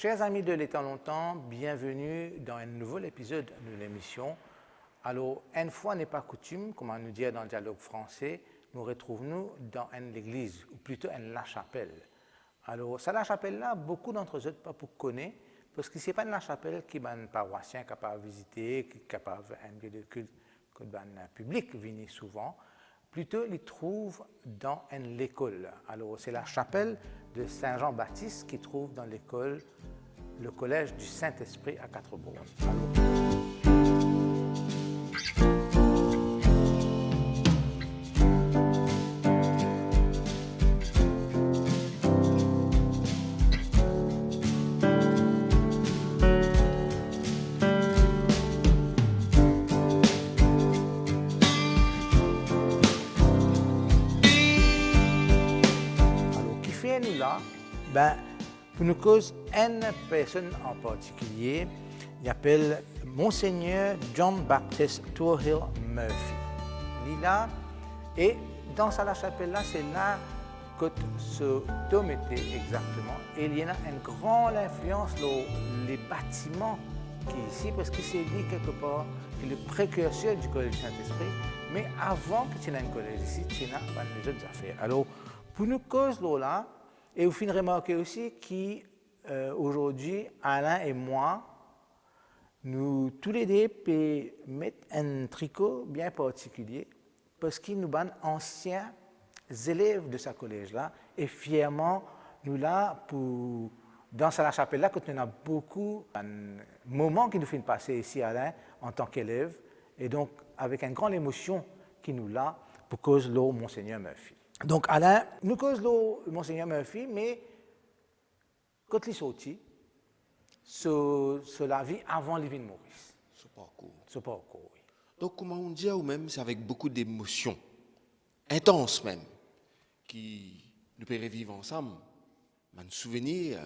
chers amis de l'État longtemps, bienvenue dans un nouvel épisode de l'émission. Alors, une fois n'est pas coutume, comme on nous dit dans le dialogue français, nous retrouvons dans l'église, ou plutôt la chapelle. Alors, ça, la chapelle-là, beaucoup d'entre eux pas pour connaître, parce que ce n'est pas la chapelle qui est un paroissien capable de visiter, qui est capable un lieu de culte que le public vient souvent. Plutôt, ils trouvent dans l'école. Alors, c'est la chapelle de Saint-Jean-Baptiste qui trouve dans l'école, le collège du Saint-Esprit à Quatre-Bourgs. Nous là, pour nous cause une personne en particulier, il s'appelle Monseigneur John Baptist Tourhill Murphy. Il est là, et dans la chapelle-là, c'est là que ce homme était exactement. Et il y a une grande influence dans les bâtiments qui est ici, parce que c'est lui quelque part qui est le précurseur du Collège Saint-Esprit. Mais avant que tu aies un collège ici, tu as les autres affaires. Alors, pour nous cause là, et vous finissez de remarquer aussi qu'aujourd'hui, Alain et moi, nous tous les deux pouvons mettre un tricot bien particulier parce qu'ils nous sont anciens élèves de ce collège-là et fièrement, nous là, dans la chapelle-là, quand on a beaucoup de moments qui nous font passer ici, Alain, en tant qu'élève, et donc avec une grande émotion qui nous l'a pour cause de Monseigneur Murphy. Donc, Alain, nous cause le Monseigneur Murphy, mais quand il est sorti, c'est la vie avant Lévin Maurice. Ce parcours. Oui. Donc, comment on dit, ou même, c'est avec beaucoup d'émotions, intenses même, qui nous peut revivre ensemble, un souvenir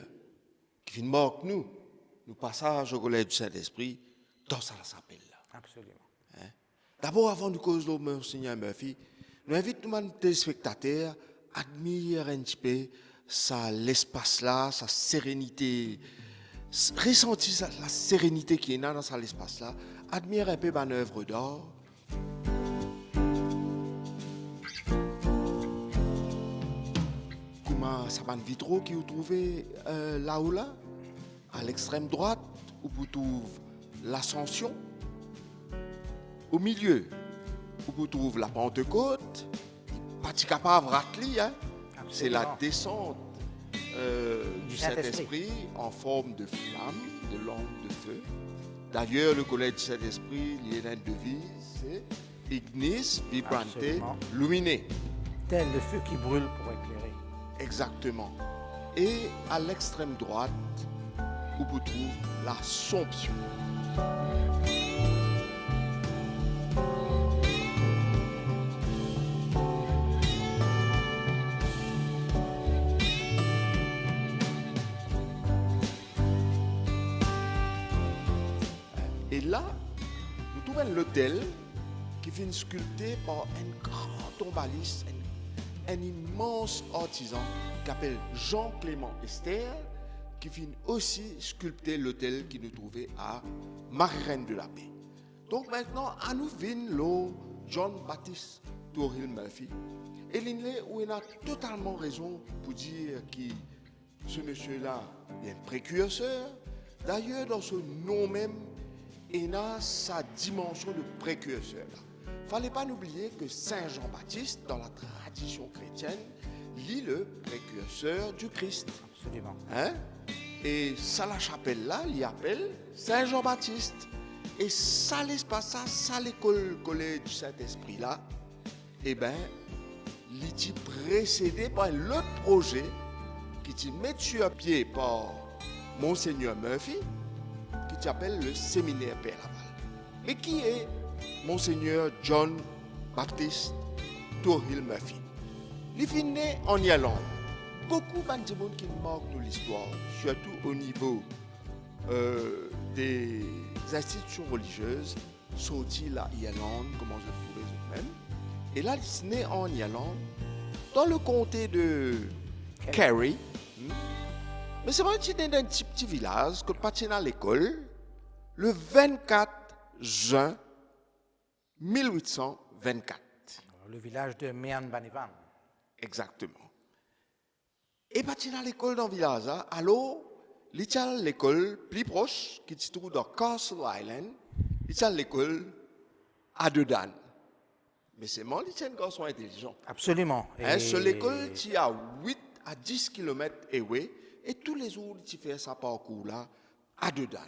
qui marque nous passage au collège du Saint-Esprit, dans ça s'appelle là. Absolument. D'abord, avant de cause le Monseigneur Murphy, nous invitons les téléspectateurs à admirer un petit peu l'espace là, sa sérénité, ressentir la sérénité qui est dans cet espace là, admirer un peu mon œuvre d'art. Comment ça ban vitraux qui vous trouvez là-haut là, à l'extrême droite, où vous trouvez l'Ascension, au milieu, où vous trouvez la Pentecôte, pas capable de rater, hein? C'est la descente du Saint-Esprit en forme de flamme, de lampe de feu. D'ailleurs, le collège du Saint-Esprit, il y a une devise, c'est Ignis Vibrante Lumine. Tel le feu qui brûle pour éclairer. Exactement. Et à l'extrême droite, où vous trouvez l'Assomption. Et là, nous trouvons l'autel qui est sculpté par un grand tombaliste, un immense artisan qui s'appelle Jean-Clément Esther, qui vient aussi sculpter l'autel qui nous trouvait à Marie-Reine de la Paix. Donc maintenant, à nous vient le John Baptist Tourhill Murphy. Et il a totalement raison pour dire que ce monsieur-là est un précurseur. D'ailleurs, dans ce nom même, il a sa dimension de précurseur. Il ne fallait pas oublier que Saint Jean-Baptiste, dans la tradition chrétienne, lit le précurseur du Christ. Absolument. Et ça, la chapelle-là, il appelle Saint Jean-Baptiste. Et ça, l'espace, ça, l'école collège du Saint-Esprit-là, eh bien, il est précédé par l'autre projet qui est mis sur pied par Monseigneur Murphy, qui s'appelle le séminaire Père Laval. Et qui est Monseigneur John Baptist Tourhill Murphy. Il est né en Irlande. Beaucoup de gens qui marquent de l'histoire, surtout au niveau des institutions religieuses, sortis là Irlande, comment je trouvais eux-mêmes. Et là, il est né en Irlande, dans le comté de Kerry, Mais c'est vrai que c'était dans un petit village, que parti à l'école, le 24 juin 1824. Le village de Mean-Banivan. Exactement. Et parti à l'école dans le village, alors, il y a l'école plus proche, qui se trouve dans Castle Island, il y a l'école à Dedan. Mais c'est moi, il y a un garçon intelligent. Absolument. Sur l'école, tu as 8 à 10 km away, et tous les jours, tu fais ce parcours-là à Dedan.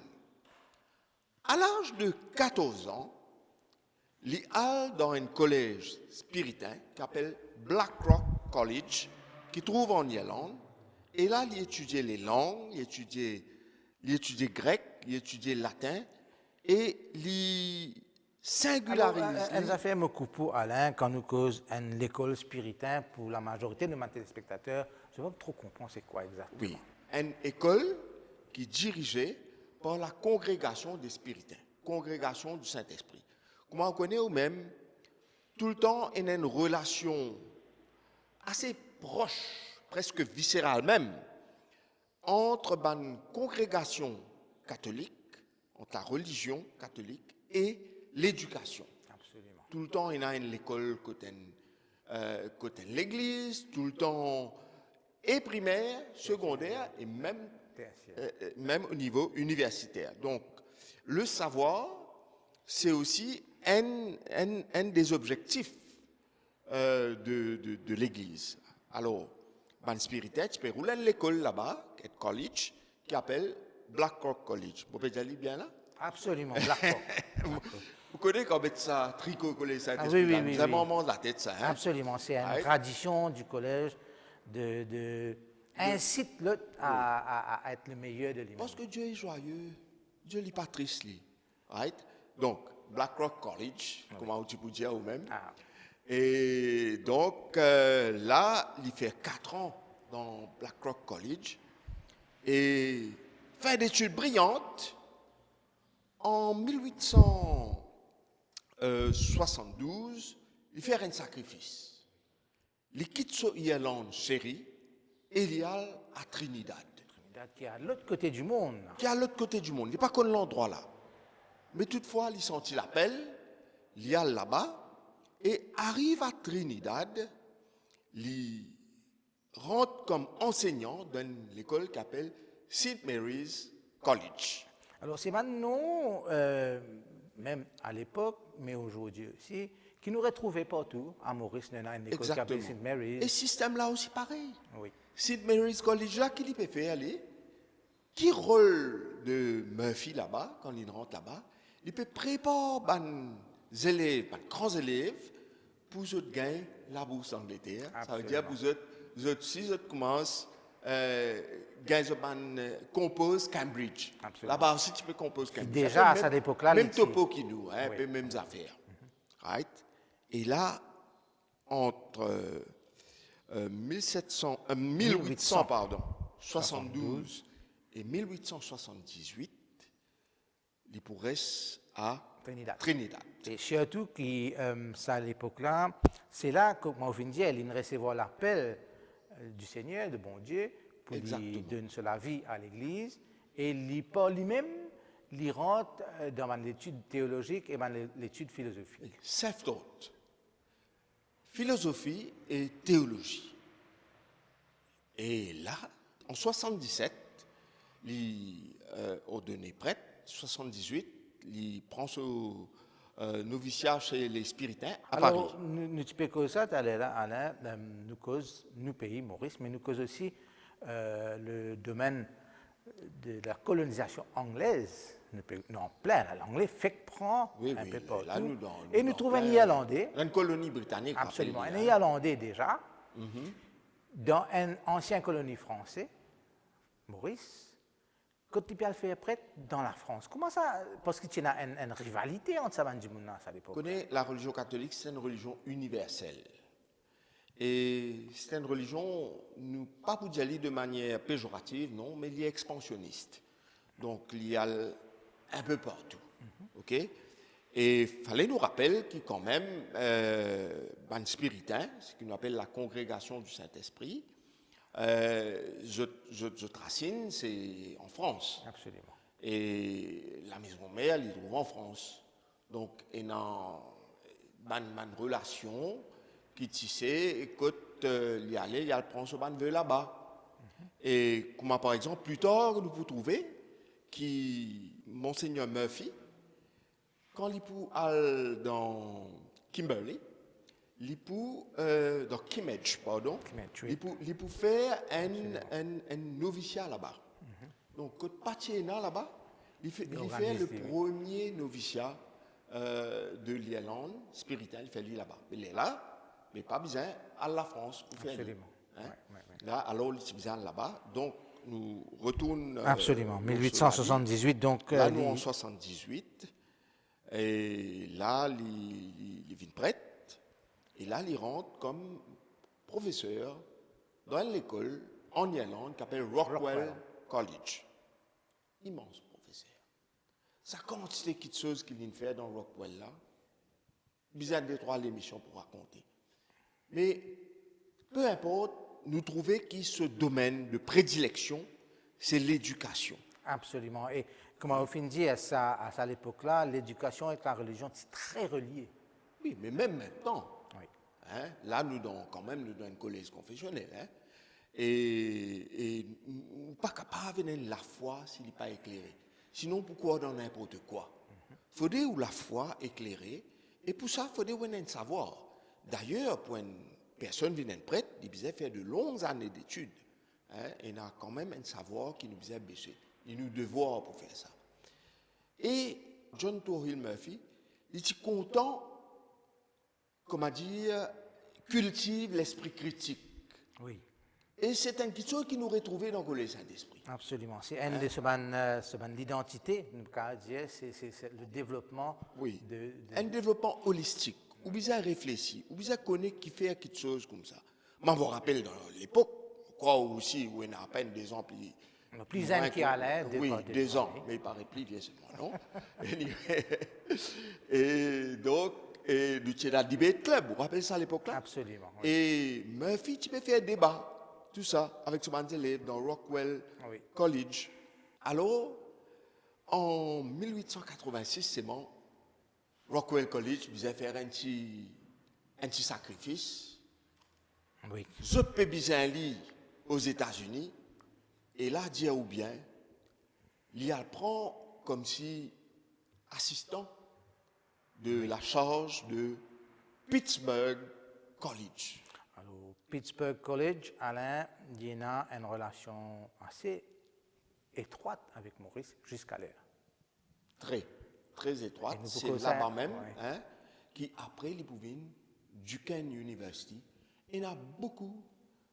À l'âge de 14 ans, il est dans un collège spiritain qui s'appelle Blackrock College, qui trouve en Irlande. Et là, il étudiait les langues, il étudiait grec, il étudiait latin, et il singularise. Elle a fait un coup pour Alain quand nous cause l'école spiritain pour la majorité de mes téléspectateurs. Je ne veux pas trop comprendre c'est quoi exactement. Oui, une école qui est dirigée par la congrégation des spiritains, congrégation du Saint-Esprit. Comment on connaît même, tout le temps, il y a une relation assez proche, presque viscérale même, entre une congrégation catholique, entre la religion catholique et l'éducation. Absolument. Tout le temps, il y a une école côté l'église, tout le temps, et primaire, secondaire, et même au niveau universitaire. Donc, le savoir, c'est aussi un des objectifs de l'église. Alors, ban spirituel, tu peux rouler à l'école là-bas, college, qui s'appelle Blackrock College. Vous pouvez dire bien là? Absolument, Blackrock. Vous connaissez quand même ça, tricot collé, ça, oui. vraiment de la tête, ça. Hein? Absolument, c'est une tradition du collège de incite l'autre à être le meilleur de lui-même. Parce que Dieu est joyeux, Dieu n'est pas triste. Right? Donc, Blackrock College, comment tu peux dire ou même. Et donc, là, il fait 4 ans dans Blackrock College et fait d'études brillantes. En 1872, il fait un sacrifice. Il quitte l'Irlande chérie et il y a à Trinidad. Trinidad qui est à l'autre côté du monde. Qui est à l'autre côté du monde. Il n'est pas connu l'endroit là. Mais toutefois, il sentit l'appel, il y a là-bas et arrive à Trinidad, il rentre comme enseignant dans l'école qui s'appelle St. Mary's College. Alors c'est maintenant, même à l'époque, mais aujourd'hui aussi, qui nous retrouvait partout, à Maurice, dans une école qui s'appelle St. Mary's. Et ce système-là aussi pareil. Oui. St. Mary's College, là, qui peut faire aller, qui rôle de Murphy là-bas, quand il rentre là-bas, il peut préparer les élèves, les grands élèves, pour eux gagner la bourse d'Angleterre. Ça veut dire pour eux, si eux commencent, compose Cambridge. Là-bas aussi, tu peux composer Cambridge. Déjà, à cette époque-là, même topo qui nous, hein, oui. Mêmes affaires. Right? Et là, entre 1872 et 1878, il pourrait à Trinidad. Et surtout, ça, à l'époque-là, c'est là que, moi, je dis, il recevoir l'appel du Seigneur, de bon Dieu, pour lui donner la vie à l'Église, et par lui-même, il rentre dans l'étude théologique et dans l'étude philosophique. Self-taught. Philosophie et théologie. Et là, en 77, il ordonné prêtre, 78, il prend ce noviciat chez les spiritains à Paris. Alors, nous tu peux causer ça, Alain, nous cause, nous pays, Maurice, mais nous cause aussi le domaine de la colonisation anglaise. Nous en plein, l'anglais fait que prend un peu partout. Là, et nous trouvons un Irlandais. Une colonie britannique. Absolument, un Irlandais déjà, dans une ancienne colonie française, Maurice, quand tu peux faire prêtre dans la France. Comment ça? Parce qu'il y a une rivalité entre ça et du monde à l'époque. Vous connaissez, la religion catholique, c'est une religion universelle. Et c'est une religion, pas pour dire de manière péjorative, non, mais elle est expansionniste. Donc, il y a un peu partout. OK? Et il fallait nous rappeler qu'il quand même, un spiritain, ce qu'on appelle la congrégation du Saint-Esprit, Je tracine, c'est en France. Absolument. Et la maison mère, elle trouve en France. Donc, il y a une relation qui tissée, et quand il y allait, il prend ce ban là-bas. Et comme par exemple, plus tard, nous pouvons trouver que Monseigneur Murphy, quand il peut dans Kimberley, il peut, dans Kimmage, pardon, oui. il peut faire un noviciat là-bas. Donc, quand Patiena là-bas, il fait le premier noviciat de l'Irlande spirituel, il fait lui là-bas. Il est là, mais pas besoin à la France pour faire. Absolument. Hein? Ouais. Là, alors, il est besoin là-bas. Donc, nous retournons. Absolument. 1878, donc. Là, nous en 78. Et là, il vient prêtre. Et là, il rentre comme professeur dans l'école en Irlande qui s'appelle Rockwell College. Immense professeur. Ça quantité de choses qu'il vient de faire dans Rockwell là. Bizarre de trois l'émission pour raconter. Mais peu importe, nous trouvons que ce domaine de prédilection, c'est l'éducation. Absolument. Et comme on fin dit, à cette époque-là, l'éducation et la religion, c'est très relié. Oui, mais même maintenant. Oui. Hein, là, nous dans un collège confessionnel. Hein, et nous ne sommes pas capables de la foi s'il n'est pas éclairé. Sinon, pourquoi dans n'importe quoi? Il faudrait où la foi éclairée. Et pour ça, il faudrait un savoir. D'ailleurs, pour une personne qui vient prêtre, il devait faire de longues années d'études. Hein, et il a quand même un savoir qui nous devait baisser. Il nous devoir pour faire ça. Et John Torhill Murphy, il était content, comment dire, cultive l'esprit critique. Oui. Et c'est une question qui nous retrouve dans le Collège Saint-Esprit. Absolument. C'est une de l'identité, c'est le développement. Oui. Un développement holistique, où vous avez réfléchi, où vous avez connu qui fait quelque chose comme ça. Moi, je me rappelle dans l'époque, quoi aussi, où il y a à peine 2 ans, plus jeune qui allait. Oui, 2 ans, mais il paraît plus vieux seulement, non? Et donc, nous étions dans le debate club, vous vous rappelez ça à l'époque-là? Absolument. Oui. Et Murphy, tu peux faire un débat, tout ça, avec son élève dans Rockwell College. Alors, en 1886, c'est bon, Rockwell College vous a fait un petit sacrifice. Oui. Je peux bien aller aux États-Unis, et là, dire ou bien, il prend comme si assistant de la charge de Pittsburgh College. Alors, Pittsburgh College, Alain, il a une relation assez étroite avec Maurice jusqu'à l'heure. Très, très étroite. C'est là-bas même, hein, qui après les Bouvines, Duquesne University, il y a beaucoup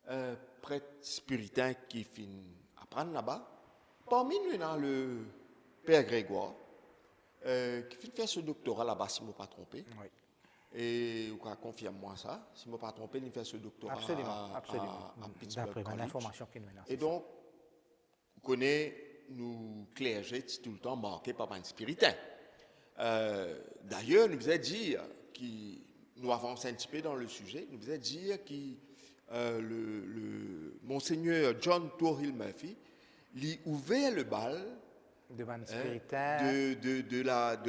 de prêtres spiritains qui finissent apprendre là-bas. Parmi nous, il y a le Père Grégoire, qui finit faire ce doctorat là-bas, si je ne me pas trompé. Oui. Et vous confirmez-moi ça, si je ne me pas trompé, il fait ce doctorat à Pittsburgh College. L'information qui nous est. Et donc, vous connaissez, nous clergés tout le temps marqués par un spiritain. D'ailleurs, nous vous a dit, nous avançons un petit peu dans le sujet, nous vous a dit que le Monseigneur John Torhill Murphy lui ouvert le bal de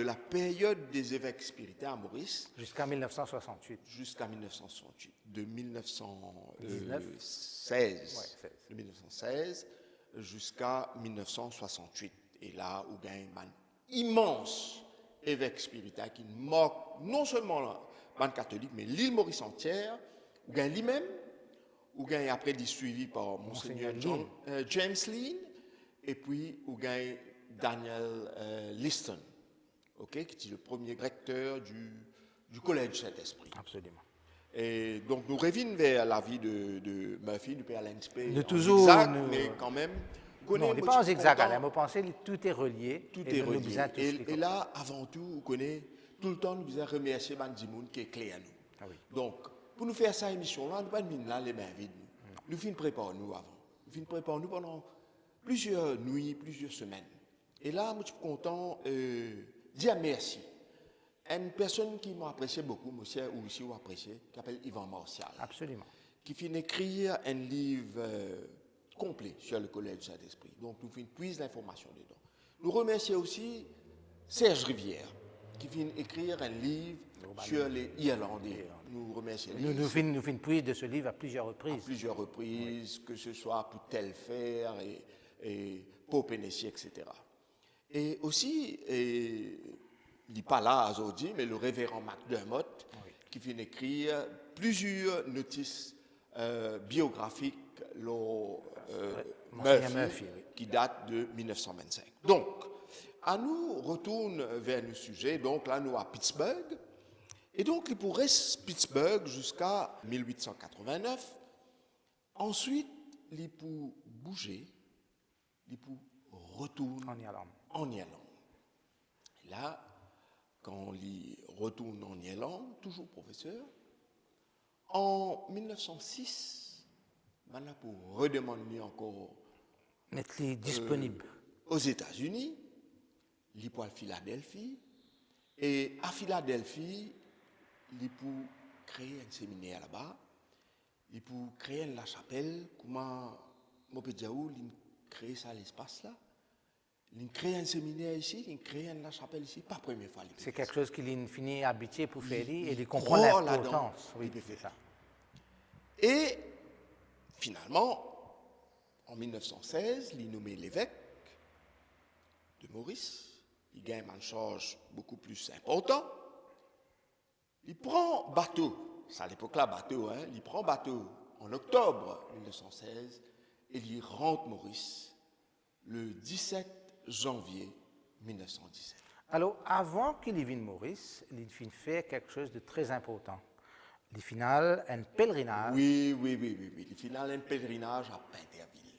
la période des évêques spiritains à Maurice. Jusqu'à 1968. Jusqu'à 1968. De 1916. De 1916 jusqu'à 1968. Et là, où il y a un immense évêque spiritain qui marque non seulement la bande catholique, mais l'île Maurice entière, où il y a lui-même, où il y a après suivi par Monseigneur James Lean, et puis où il y a Daniel Liston, qui est le premier recteur du Collège Saint-Esprit. Absolument. Et donc nous revenons vers la vie de Murphy, du Père Lanspe. De toujours, mais quand même. Non, on n'est pas en zigzag, vous pensez que tout est relié. Tout est relié. Et là, avant tout, vous connaissez, tout le temps, nous vous remercier Bandimoun qui est clé à nous. Ah oui. Donc, pour nous faire cette émission-là, nous ne pouvons pas là les mains vides. Nous finissons préparer nous avant. Nous finissons préparer nous pendant plusieurs nuits, plusieurs semaines. Et là, je suis content de dire merci à une personne qui m'a apprécié beaucoup, monsieur, ou aussi ou apprécié, qui s'appelle Yvan Martial. Absolument. qui finit écrire un livre complet sur le Collège Saint-Esprit. Donc, nous finissons puise l'information dedans. Nous remercions aussi Serge Rivière, qui vient écrire un livre sur les Irlandais. Nous remercions Nous finissons puise de ce livre à plusieurs reprises. À plusieurs reprises, que ce soit pour Telfair et Pope Hennessy, etc. Et aussi, il n'est pas là aujourd'hui, mais le révérend McDermott, qui vient écrire plusieurs notices biographiques Murphy, qui datent de 1925. Donc, à nous retourne vers le sujet, donc là nous à Pittsburgh, et donc il pourrait Pittsburgh jusqu'à 1889. Ensuite, il peut bouger, il peut retourner en Irlande. Et là, quand il retourne en Irlande, toujours professeur, en 1906, maintenant pour redemander encore disponible aux États-Unis, il peut à Philadelphie, et à Philadelphie, il peut créer un séminaire là-bas, il peut créer la chapelle, comment je peux dire où il crée ça l'espace là. Il crée un séminaire ici, il crée la chapelle ici, pas la première fois. C'est quelque chose qu'il finit habitué pour faire et il comprend l'importance. Oui, il fait ça. Et finalement, en 1916, il est nommé l'évêque de Maurice. Il gagne une charge beaucoup plus importante. Il prend bateau, c'est à l'époque-là bateau, hein, il prend bateau en octobre 1916 et il rentre Maurice le 17 janvier 1917. Alors, avant qu'il vienne Maurice, il fait quelque chose de très important. Il final un pèlerinage. Oui. Il final un pèlerinage à Pinterville.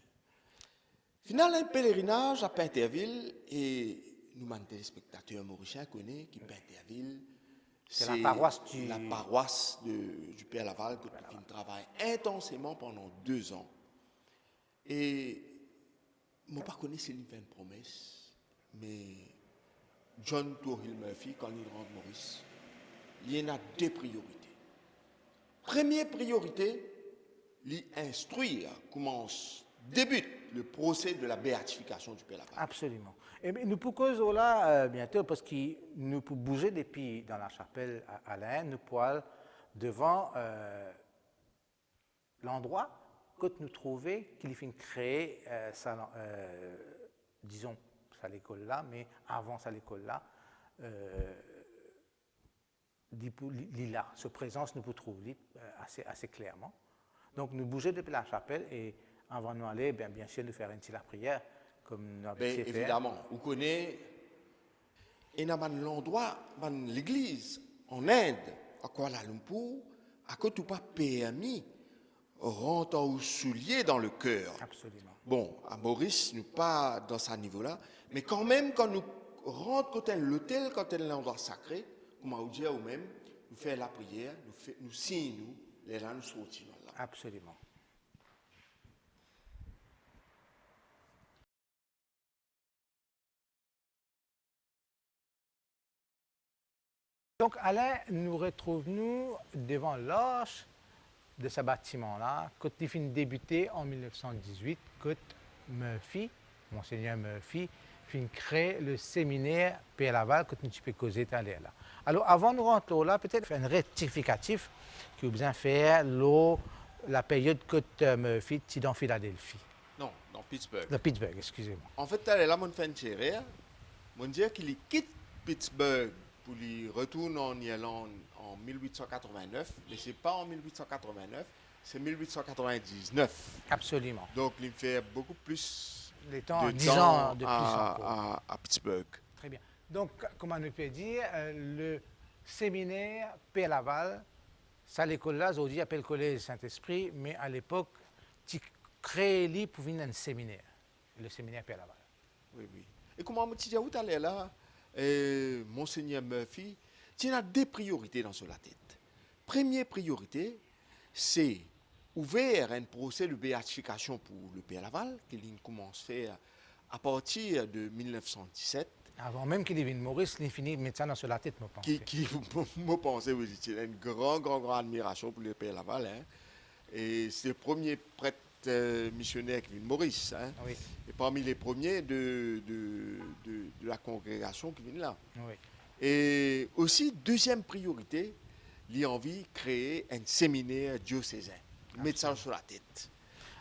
Final un pèlerinage à Pinterville et nous, les téléspectateurs mauriciens, connaissent que Pinterville, c'est la paroisse du Père Laval qui travaille intensément pendant 2 ans. Et moi, pas connais s'il fait une promesse, mais John Tourhill Murphy, quand il rentre Maurice, il y en a 2 priorités. Première priorité, l'instruire commence, débute le procès de la béatification du Père Laval. Absolument. Et nous pouvons là bientôt, parce que nous pouvons bouger des pieds dans la chapelle à Alain, nous pouvons devant l'endroit que nous trouvons qu'il finit créer disons, ça l'école là, mais avant ça l'école là, là, ce présence nous pouvons trouver assez clairement. Donc nous bougeons depuis la chapelle et avant de nous aller, bien sûr, nous faire une petite prière. Comme nous évidemment, vous connaissez, et dans l'endroit, dans l'église, en Inde, à Kuala Lumpur, à côté pas permis, rentrer au soulier dans le cœur. Absolument. Bon, à Maurice, nous pas dans ce niveau-là, mais quand même, quand nous rentrons côté l'hôtel, quand c'est l'endroit sacré, comme on dit ou même, nous faisons la prière, nous signons, les gens nous sortent. Absolument. Donc, Alain, nous retrouvons devant l'arche de ce bâtiment-là, quand il finit débuté en 1918, quand Murphy, Monseigneur Murphy, finit créer le séminaire Père Laval, quand nous peux causer là. Alors, avant de rentrer là, peut-être un rectificatif qui a besoin de faire la période que Murphy est dans Philadelphie. Non, dans Pittsburgh. Dans Pittsburgh, excusez-moi. En fait, là, mon fait mon dire qu'il quitte Pittsburgh pour lui retourner en Irlande en 1889, mais ce n'est pas en 1889, c'est 1899. Absolument. Donc, il fait beaucoup plus de temps 10 ans de plus à Pittsburgh. Très bien. Donc, comme on peut dire, le séminaire Père Laval, ça, l'école-là, aujourd'hui, appelle le Collège Saint-Esprit, mais à l'époque, tu crées pour venir un séminaire, le séminaire Père Laval. Oui. Et comment tu dis où tu allais là, Monseigneur Murphy, tu as 2 priorités dans la tête. Première priorité, c'est ouvrir un procès de béatification pour le Père Laval, qu'il commence à faire à partir de 1917. Avant même qu'il vienne Maurice, il finit de mettre ça dans la tête, je pense. Moi, je pense, oui, j'ai une grande admiration pour le Père Laval. Hein. Et c'est le premier prêtre missionnaire qui vient de Maurice. Hein. Oui, Et parmi les premiers de la congrégation qui vient là. oui. Et aussi, deuxième priorité, il a envie de créer un séminaire diocésain. Mettre ça sur la tête.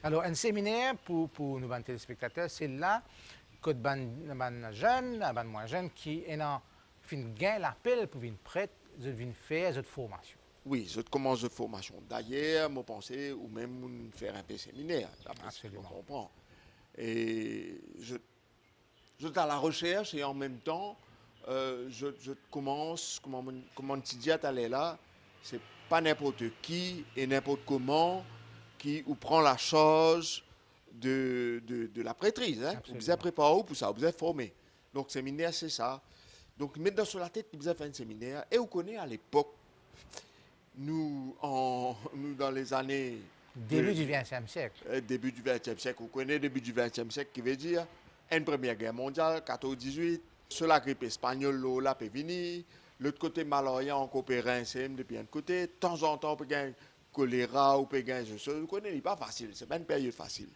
Alors, un séminaire pour nos téléspectateurs, c'est là que les jeunes, les moins jeunes, qui ont gagné l'appel pour venir prêtre, ils viennent faire cette formation. Oui, je commence de formation. D'ailleurs, je pensais ou même faire un peu séminaire. Absolument. Je comprends. Et je suis à la recherche et en même temps, je commence, comment tu dis à là, c'est pas n'importe qui et n'importe comment qui ou prend la charge de la prêtrise. Hein. Vous êtes préparé pour ça, vous êtes formé. Donc, séminaire, c'est ça. Donc, mettre sur la tête, vous avez fait un séminaire. Et vous connaissez à l'époque, nous, dans les années... Début du XXe siècle. Début du XXe siècle. Vous connaissez début du XXe siècle qui veut dire une première guerre mondiale, 14-18. Sur la grippe espagnole, là, peut venir. L'autre côté, malaria, on coopère rincé depuis un côté. De temps en temps, on peut gagner choléra ou peut gagner je sais. Vous connaissez, c'est pas facile. C'est pas une période facile.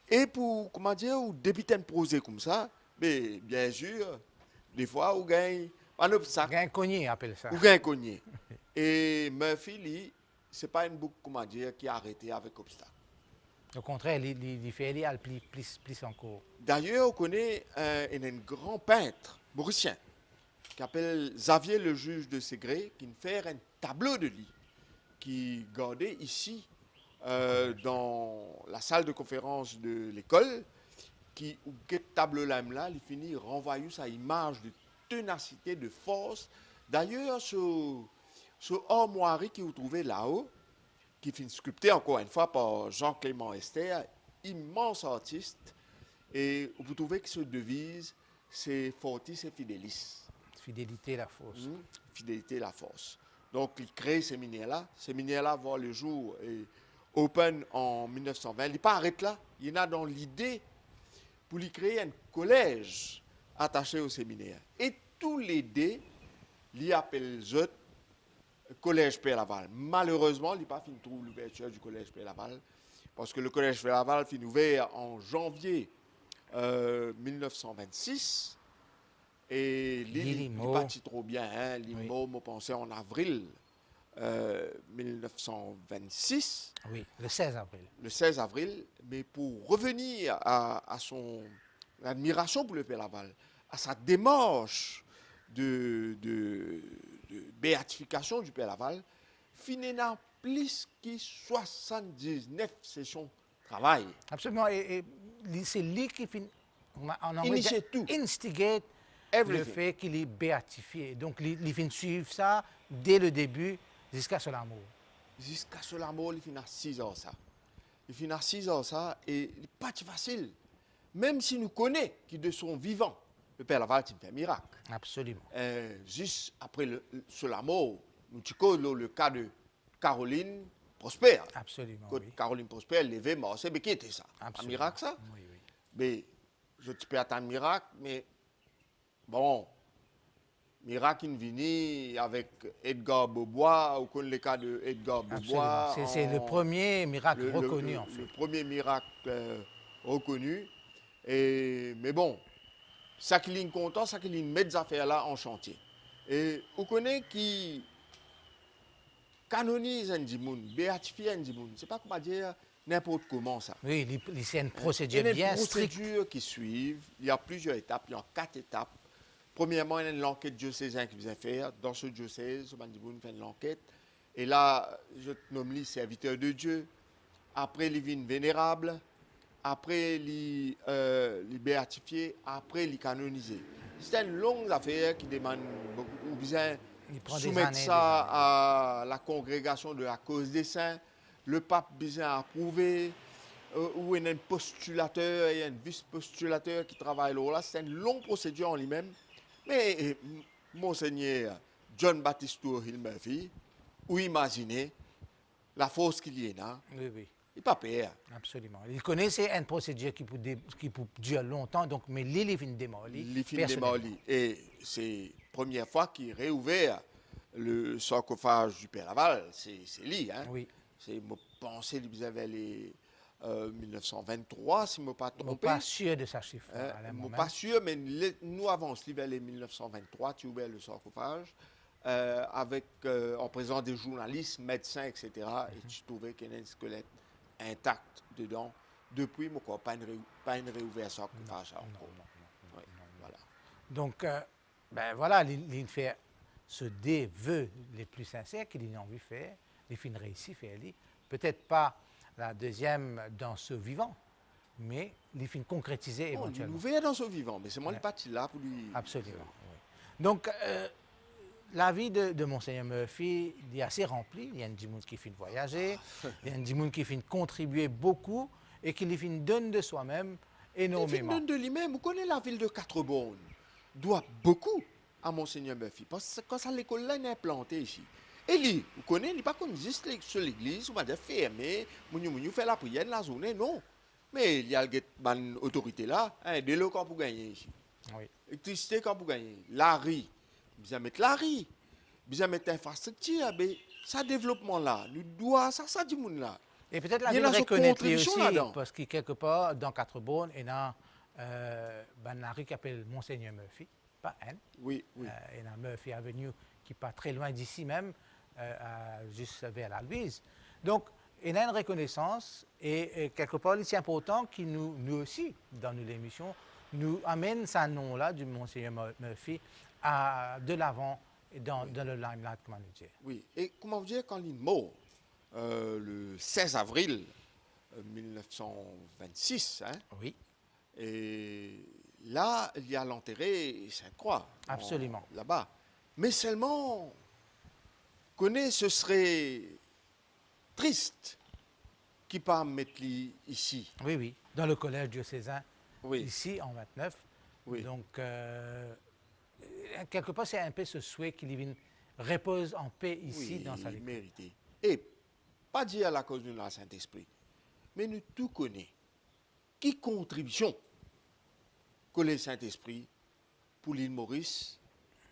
Et pour, comment dire, débuter un projet comme ça, mais bien sûr, des fois, vous gagnez un obstacle. Un cogné, appelle ça. Vous gagnez un cogné. Et Murphy, lui, ce n'est pas une boucle, comment dire, qui a arrêté avec obstacle. Au contraire, il fait aller plus encore. D'ailleurs, on connaît un grand peintre mauricien qui s'appelle Xavier le juge de Ségré, qui fait un tableau de lit qui gardait ici dans la salle de conférence de l'école, qui, où ce tableau-là, il finit renvoyer sa image de ténacité, de force. D'ailleurs, ce armoirie que vous trouvez là-haut, qui finit sculpté encore une fois par Jean-Clément Esther, immense artiste, et vous trouvez que ce devise, c'est Fortis et Fidelis. Fidélité, la force. Fidélité, la force. Donc, il crée ce séminaire-là. Ce séminaire-là voit le jour et open en 1920. Il n'est pas arrêté là. Il y en a dans l'idée pour lui créer un collège attaché au séminaire. Et tous les deux, il appelle le Collège Père Laval. Malheureusement, il n'a pas fini de trouver l'ouverture du Collège Père Laval, parce que le Collège Père Laval finit ouvert en janvier 1926. Et il n'est pas trop bien. Hein? L'IMO, je pensais en avril 1926. Oui, le 16 avril. Le 16 avril. Mais pour revenir à son admiration pour le Père Laval, à sa démarche de béatification du Père Laval, finalement plus que 79 sessions de travail. Absolument. Et c'est lui qui finit. Initier tout. Instigate le fait qu'il est béatifié. Donc, il finit suivre ça dès le début jusqu'à son amour. Jusqu'à son amour, il finit à 6 ans ça. Il finit à 6 ans ça et il n'est pas facile. Même si nous connaissons qu'ils de son vivant, le Père Laval, il fait un miracle. Absolument. Juste après sur la mort, nous avons le cas de Caroline Prosper. Absolument. Quand oui. Caroline Prosper levait, mais qui était ça? Absolument. Un miracle, ça? Oui, oui. Mais je peux attendre un miracle, mais bon, miracle il vient avec Edgar Beaubois, ou le cas de Edgar Beaubois. C'est le premier miracle reconnu, en fait. Le premier miracle reconnu. Mais bon, ça qui est content, ça qui met des affaires là en chantier. Et vous connaissez qui canonise un dimoun, béatifie un dimoun. C'est pas comment dire n'importe comment ça. Oui, c'est une procédure bien stricte. Il y a une procédure qui suivent. Il y a plusieurs étapes. Il y a 4 étapes. Premièrement, il y a une enquête diocésaine qui vient faire. Dans ce diocèse, ce dimoun fait une enquête. Et là, je te nomme les serviteurs de Dieu. Après, les vignes vénérables. Après, les béatifiés. Après, les canonisés. C'est une longue affaire qui demande beaucoup. Ou bien soumettre ça à la congrégation de la cause des saints. Le pape besoin approuver. Ou il y a un postulateur et un vice-postulateur qui travaillent là. C'est une longue procédure en lui-même. Mais Monseigneur John Baptiste Tourhill Murphy, ou imaginez la force qu'il y a là. Oui, oui. Il n'est pas pire. Absolument. Il connaissait une procédure qui peut durer longtemps, donc, mais lui, il finit démoli. Il finit démoli. Et c'est la première fois qu'il réouvert le sarcophage du Père Laval. C'est lui. Hein? Oui. C'est me penser qu'ils avaient les 1923, si je ne me pas Je ne suis trompé. pas sûr de ce chiffre. Je ne suis pas sûr, mais nous avons les 1923, tu ouvres le sarcophage, en présence des journalistes, médecins, etc. Et tu trouvais qu'il y a un squelette intact dedans. Depuis, je n'ai pas une réouvert sarcophage encore. Oui, voilà. Donc, ben voilà, il fait ce des vœux les plus sincères qu'il a envie de faire, il finit réussi faire. Peut-être pas la deuxième dans ce vivant, mais il finit concrétiser Bon, éventuellement. il ouvert dans ce vivant, mais c'est moi le parti là pour lui. Absolument. Oui. Donc, la vie de Monseigneur Murphy il est assez remplie. Il y a des gens qui finissent voyager, il y a des gens qui finissent contribuer beaucoup et qui les finissent donner de soi-même énormément. Il donne de lui-même. Vous connaissez la ville de Quatre-Bornes doit beaucoup à Monseigneur Murphy. Parce que quand ça l'école là est implantée ici. Et lui, vous connaissez, il n'est pas comme juste sur l'église, on va dire fermé, on fait la prière la journée, non. Mais il y a une autorité là, des locaux pour gagner ici. Oui. Électricité quand pour gagner. La rue, bien mettre la rue, bien mettre l'infrastructure, ça développement là, nous doit ça du monde là. Et peut-être la Il y ville a une reconnaît contribution aussi, là-dedans. parce que quelque part, dans Quatre-Bornes, il y a une rue qui s'appelle Monseigneur Murphy, pas N. Oui, oui. Il y a Murphy Avenue qui n'est pas très loin d'ici même, juste vers la Louise. Donc, il y a une reconnaissance et quelque part, c'est important qu'il nous aussi, dans nos émissions, nous amène ce nom-là du Monseigneur Murphy de l'avant dans le limelight, comment nous dire. Oui, et comment vous dire, quand il est mort, le 16 avril 1926, hein, Oui, et là, il y a l'enterré Sainte-Croix. absolument. Là-bas. Mais seulement, connaît, ce serait triste qu'il pas mettre lui ici. Oui, oui, dans le collège diocésain, Oui. ici, en 29. Oui. Donc, quelque part, c'est un peu ce souhait qu'il repose en paix ici, Oui, dans sa vie. mérité. Et pas dire à la cause de la Saint-Esprit, mais nous tout connaissons. Qui contribution que le Saint-Esprit pour l'île Maurice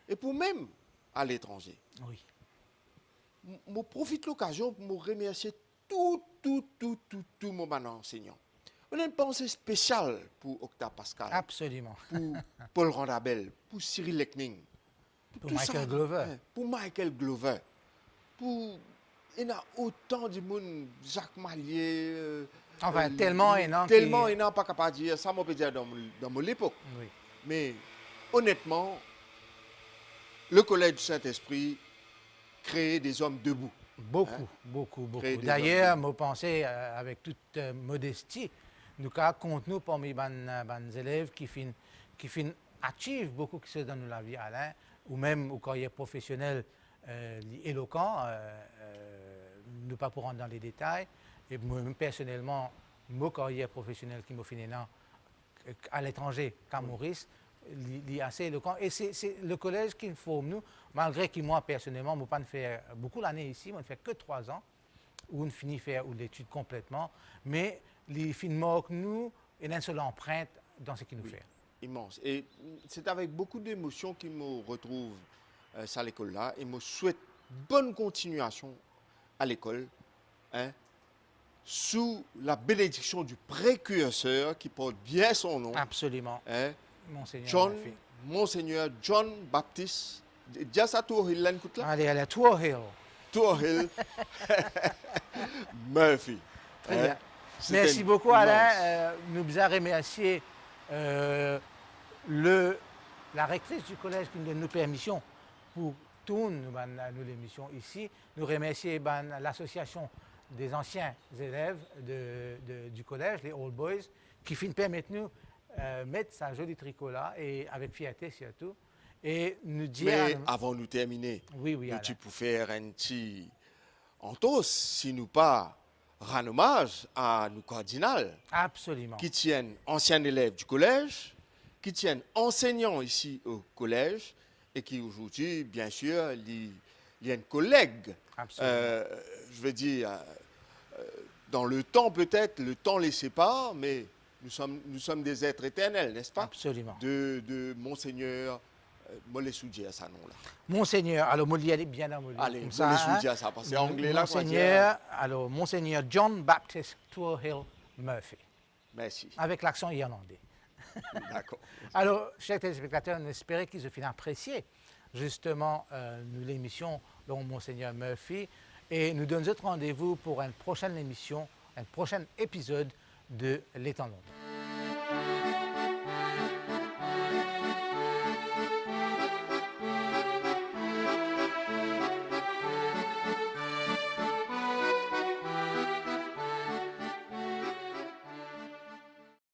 et pour même à l'étranger. Oui, Je profite de l'occasion pour me remercier tout mon enseignant. On a une pensée spéciale pour Octave Pascal, absolument. pour Paul Randabel, pour Cyril Leckning, Pour tout Michael ça, Glover. hein, pour Michael Glover, pour il y a autant de monde, Jacques Mallier. Enfin, tellement énorme. Tellement énorme, pas capable de dire ça, on peut dire dans mon époque. Oui. Mais honnêtement, le Collège du Saint-Esprit crée des hommes debout. Beaucoup, beaucoup. Créer des D'ailleurs, je pensais, avec toute modestie, nous compte nous parmi les élèves qui finissent achievent beaucoup qui se dans la vie Alain, ou même au carrière professionnel éloquent, nous pas pour rentrer dans les détails. Et moi-même, personnellement, mon carrière professionnelle qui m'a fini à l'étranger, qu'à Maurice, il est assez éloquent. Et c'est le collège qui me forme nous, malgré que moi, personnellement, je n'ai pas fait beaucoup l'année ici, je ne fais que 3 ans, où on finit faire l'étude complètement, mais les films marquent nous et une seule empreinte dans ce qu'il nous fait. Immense. Et c'est avec beaucoup d'émotion qu'il me retrouve à l'école-là et me souhaite bonne continuation à l'école, hein, sous la bénédiction du précurseur qui porte bien son nom, Absolument, hein, Monseigneur Murphy. Monseigneur John Baptiste. Déjà ça Tour Hill, là, écoute là. Allez, à Tour Hill. Tour Hill Murphy. Très Hein, bien. c'était Merci beaucoup, immense. Alain. Nous avons remercié la rectrice du collège qui nous donne nos permissions pour tourner nous l'émission ici. Nous remercions l'association des anciens élèves du collège, les Old Boys, qui permettent nous mettre sa jolie tricot là, et avec fierté surtout. Et nous dire. Mais avant de nous terminer, Oui, nous Alain. tu peux faire un petit entos, si nous pas rendre hommage à nos cardinals Absolument. qui tiennent anciens élèves du collège, qui tiennent enseignants ici au collège et qui aujourd'hui, bien sûr, il y a une collègue. Absolument. Je veux dire, dans le temps peut-être, le temps les sépare, mais nous sommes des êtres éternels, n'est-ce pas? Absolument. De Monseigneur Moi, les soudis à ça, non, là. Monseigneur, alors, moi, je bien dans mon Allez, comme moi, les ça, hein. soudis à ça, parce que c'est anglais, là, quoi. Monseigneur, alors, Monseigneur John Baptist Tourhill Murphy, Merci. avec l'accent irlandais. D'accord. Alors, chers téléspectateurs, on espérait qu'ils ont apprécié justement l'émission de Monseigneur Murphy et nous donnons rendez-vous pour une prochaine émission, un prochain épisode de L'Étendard.